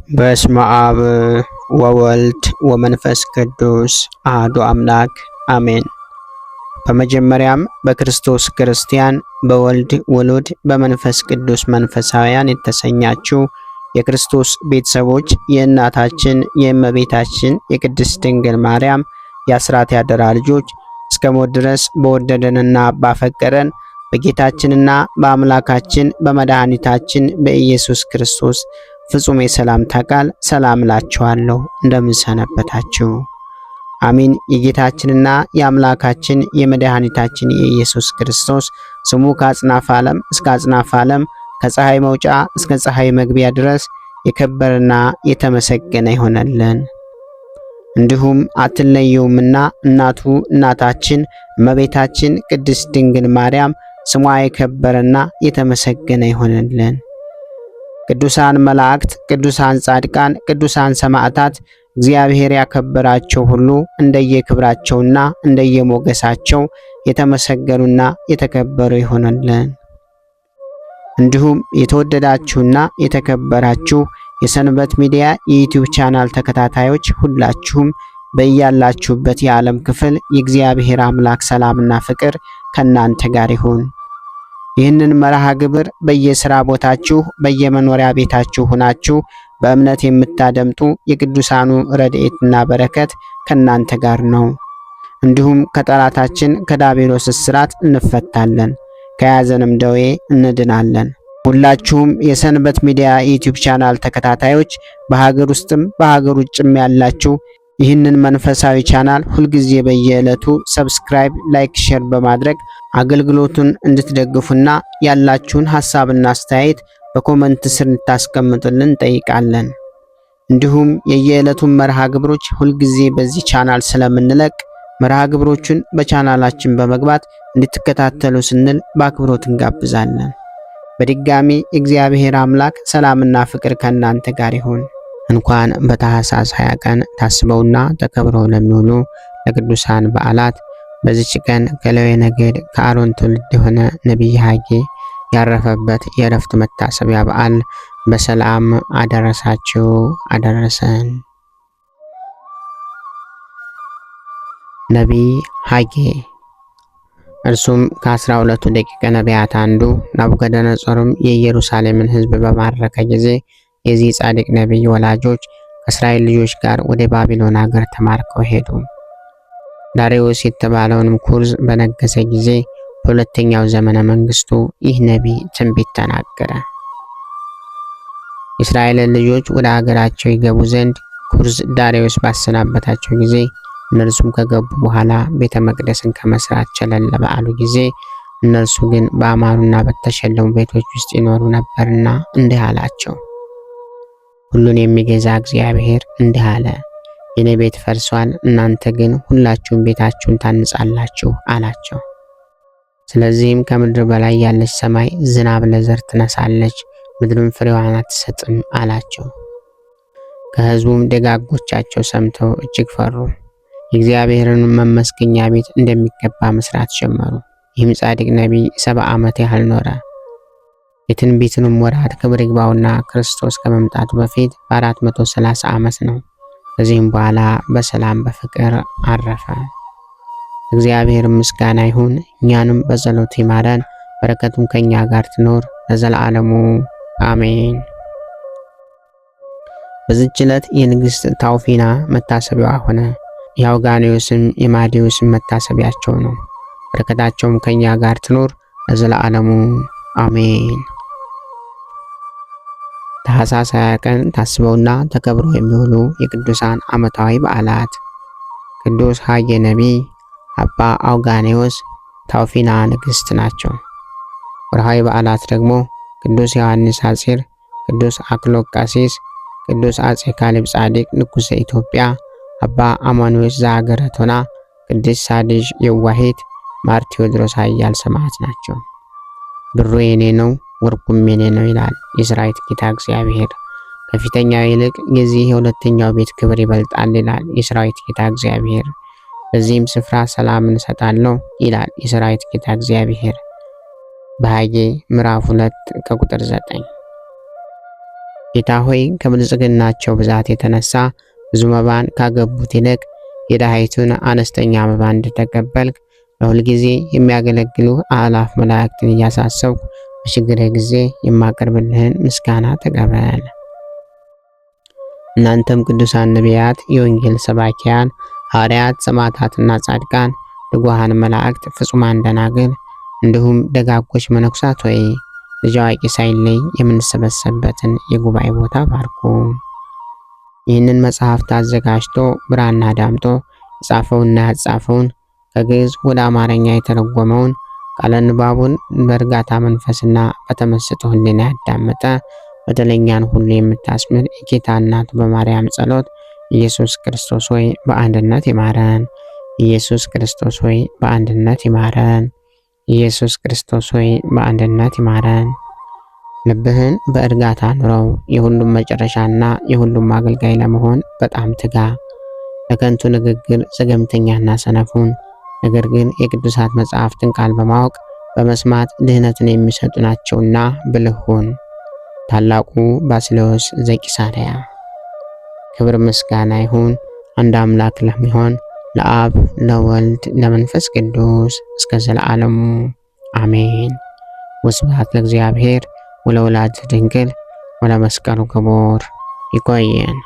በስመ አብ ወወልድ ወመንፈስ ቅዱስ አሐዱ አምላክ አሜን። በመጀመሪያም በክርስቶስ ክርስቲያን፣ በወልድ ውሉድ፣ በመንፈስ ቅዱስ መንፈሳውያን የተሰኛችሁ የክርስቶስ ቤተሰቦች የእናታችን የእመቤታችን የቅድስት ድንግል ማርያም የአስራት ያደራ ልጆች እስከ ሞት ድረስ በወደደንና ባፈቀረን በጌታችንና በአምላካችን በመድኃኒታችን በኢየሱስ ክርስቶስ ፍጹም የሰላምታ ቃል ሰላም እላችኋለሁ። እንደምን ሰነበታችሁ? አሚን። የጌታችንና የአምላካችን የመድኃኒታችን የኢየሱስ ክርስቶስ ስሙ ከአጽናፈ ዓለም እስከ አጽናፈ ዓለም ከፀሐይ መውጫ እስከ ፀሐይ መግቢያ ድረስ የከበረና የተመሰገነ ይሆነልን። እንዲሁም አትለየውምና እናቱ እናታችን እመቤታችን ቅድስት ድንግል ማርያም ስሟ የከበረና የተመሰገነ ይሆነልን። ቅዱሳን መላእክት፣ ቅዱሳን ጻድቃን፣ ቅዱሳን ሰማዕታት እግዚአብሔር ያከበራቸው ሁሉ እንደየክብራቸውና እንደየሞገሳቸው የተመሰገኑና የተከበሩ ይሆነልን። እንዲሁም የተወደዳችሁና የተከበራችሁ የሰንበት ሚዲያ የዩቲዩብ ቻናል ተከታታዮች ሁላችሁም በያላችሁበት የዓለም ክፍል የእግዚአብሔር አምላክ ሰላምና ፍቅር ከናንተ ጋር ይሁን። ይህንን መርሃ ግብር በየሥራ ቦታችሁ በየመኖሪያ ቤታችሁ ሆናችሁ በእምነት የምታደምጡ የቅዱሳኑ ረድኤትና በረከት ከናንተ ጋር ነው። እንዲሁም ከጠላታችን ከዲያብሎስ እስራት እንፈታለን፣ ከያዘንም ደዌ እንድናለን። ሁላችሁም የሰንበት ሚዲያ ዩቲዩብ ቻናል ተከታታዮች በሀገር ውስጥም በሀገር ውጭም ያላችሁ ይህንን መንፈሳዊ ቻናል ሁልጊዜ በየዕለቱ ሰብስክራይብ፣ ላይክ፣ ሼር በማድረግ አገልግሎቱን እንድትደግፉና ያላችሁን ሐሳብና አስተያየት በኮመንት ስር እንድታስቀምጡልን እንጠይቃለን። እንዲሁም የየዕለቱን መርሃ ግብሮች ሁልጊዜ በዚህ ቻናል ስለምንለቅ መርሃ ግብሮቹን በቻናላችን በመግባት እንድትከታተሉ ስንል በአክብሮት እንጋብዛለን። በድጋሚ እግዚአብሔር አምላክ ሰላምና ፍቅር ከእናንተ ጋር ይሁን። እንኳን በታኅሳስ 20 ቀን ታስበውና ተከብረው ለሚውሉ ለቅዱሳን በዓላት በዚች ቀን ከሌዊ ነገድ ከአሮን ትውልድ የሆነ ነቢይ ሐጌ ያረፈበት የዕረፍት መታሰቢያ በዓል በሰላም አደረሳችሁ አደረሰን። ነቢይ ሐጌ እርሱም ከ12ቱ ደቂቀ ነቢያት አንዱ ናቡከደነጾርም የኢየሩሳሌምን ሕዝብ በማረከ ጊዜ የዚህ ጻድቅ ነቢይ ወላጆች ከእስራኤል ልጆች ጋር ወደ ባቢሎን ሀገር ተማርከው ሄዱ። ዳርዮስ የተባለውንም ኩርዝ በነገሰ ጊዜ በሁለተኛው ዘመነ መንግስቱ ይህ ነቢይ ትንቢት ተናገረ። የእስራኤልን ልጆች ወደ ሀገራቸው ይገቡ ዘንድ ኩርዝ ዳርዮስ ባሰናበታቸው ጊዜ እነርሱም ከገቡ በኋላ ቤተ መቅደስን ከመስራት ቸለል ባሉ ጊዜ እነርሱ ግን በአማሩና በተሸለሙ ቤቶች ውስጥ ይኖሩ ነበርና እንዲህ አላቸው። ሁሉን የሚገዛ እግዚአብሔር እንዲህ አለ፣ የኔ ቤት ፈርሷል፣ እናንተ ግን ሁላችሁም ቤታችሁን ታንጻላችሁ አላቸው። ስለዚህም ከምድር በላይ ያለች ሰማይ ዝናብ ለዘር ትነሳለች፣ ምድርም ፍሬዋን አትሰጥም አላቸው። ከሕዝቡም ደጋጎቻቸው ሰምተው እጅግ ፈሩ። የእግዚአብሔርን መመስገኛ ቤት እንደሚገባ መስራት ጀመሩ። ይህም ጻድቅ ነቢይ 70 ዓመት ያህል ኖረ። የትንቢትንም ወራት ክብር ይግባውና ክርስቶስ ከመምጣቱ በፊት በ430 ዓመት ነው። ከዚህም በኋላ በሰላም በፍቅር አረፈ። እግዚአብሔር ምስጋና ይሁን፣ እኛንም በጸሎቱ ይማረን፣ በረከቱም ከኛ ጋር ትኖር ለዘላለሙ አሜን። በዚህች ዕለት የንግሥት ታውፊና መታሰቢያዋ ሆነ። የአውጋኔዎስም የማዴዎስም መታሰቢያቸው ነው። በረከታቸውም ከኛ ጋር ትኖር ለዘላለሙ አሜን። ታኅሳስ 20 ቀን ታስበውና ተከብረው የሚውሉ የቅዱሳን ዓመታዊ በዓላት ቅዱስ ሐጌ ነቢይ፣ አባ አውጋኔዎስ፣ ታውፊና ንግሥት ናቸው። ወርሃዊ በዓላት ደግሞ ቅዱስ ዮሐንስ ሐጺር፣ ቅዱስ አክሎግ ቀሲስ፣ ቅዱስ አጼ ካሌብ ጻድቅ ንጉሠ ኢትዮጵያ፣ አባ አማኑኤል ዘሀገረ ቶና፣ ቅድስት ሳድዥ የዋሂት፣ ማር ቴዎድሮስ ኃያል ሰማዕት ናቸው። ብሩ የኔ ነው ወርቁም የኔ ነው ይላል የሠራዊት ጌታ እግዚአብሔር። ከፊተኛው ይልቅ የዚህ የሁለተኛው ቤት ክብር ይበልጣል ይላል የሠራዊት ጌታ እግዚአብሔር። በዚህም ስፍራ ሰላምን እሰጣለሁ ይላል የሠራዊት ጌታ እግዚአብሔር። በሐጌ ምዕራፍ 2 ከቁጥር 9 ጌታ ሆይ ከብልጽግናቸው ብዛት የተነሳ ብዙ መባን ካገቡት ይልቅ የድሃይቱን አነስተኛ መባ እንደተቀበልክ ለሁል ጊዜ የሚያገለግሉ አእላፍ መላእክትን እያሳሰብኩ በችግሬ ጊዜ የማቀርብልህን ምስጋና ተቀበል። እናንተም ቅዱሳን ነቢያት፣ የወንጌል ሰባኪያን ሐዋርያት፣ ሰማዕታትና ጻድቃን፣ ትጉሃን መላእክት፣ ፍጹማን ደናግል እንዲሁም ደጋጎች መነኩሳት ሆይ ልጅ አዋቂ ሳይለይ የምንሰበሰብበትን የጉባኤ ቦታ ባርኩ። ይህንን መጽሐፍት አዘጋጅቶ ብራና ዳምጦ የጻፈውና ያጻፈውን ከግዕዝ ወደ አማርኛ የተረጎመውን ቃለ ንባቡን በእርጋታ መንፈስና በተመስጦ ሕሊና ያዳመጠ በደለኛን ሁሉ የምታስምር የጌታ እናቱ በማርያም ጸሎት ኢየሱስ ክርስቶስ ሆይ በአንድነት ይማረን። ኢየሱስ ክርስቶስ ሆይ በአንድነት ይማረን። ኢየሱስ ክርስቶስ ሆይ በአንድነት ይማረን። ልብህን በእርጋታ ኑረው። የሁሉም መጨረሻና የሁሉም አገልጋይ ለመሆን በጣም ትጋ። ለከንቱ ንግግር ዘገምተኛና ሰነፉን፣ ነገር ግን የቅዱሳት መጽሐፍትን ቃል በማወቅ በመስማት ድህነትን የሚሰጡ ናቸውና ብልህ ሁን። ታላቁ ባስልዮስ ዘቂሳርያ። ክብር ምስጋና ይሁን አንድ አምላክ ለሚሆን ለአብ ለወልድ ለመንፈስ ቅዱስ እስከ ዘላለሙ አሜን። ወስብሐት ለእግዚአብሔር ወለወላዲቱ ድንግል ወለመስቀሉ ክቡር። ይቆየን።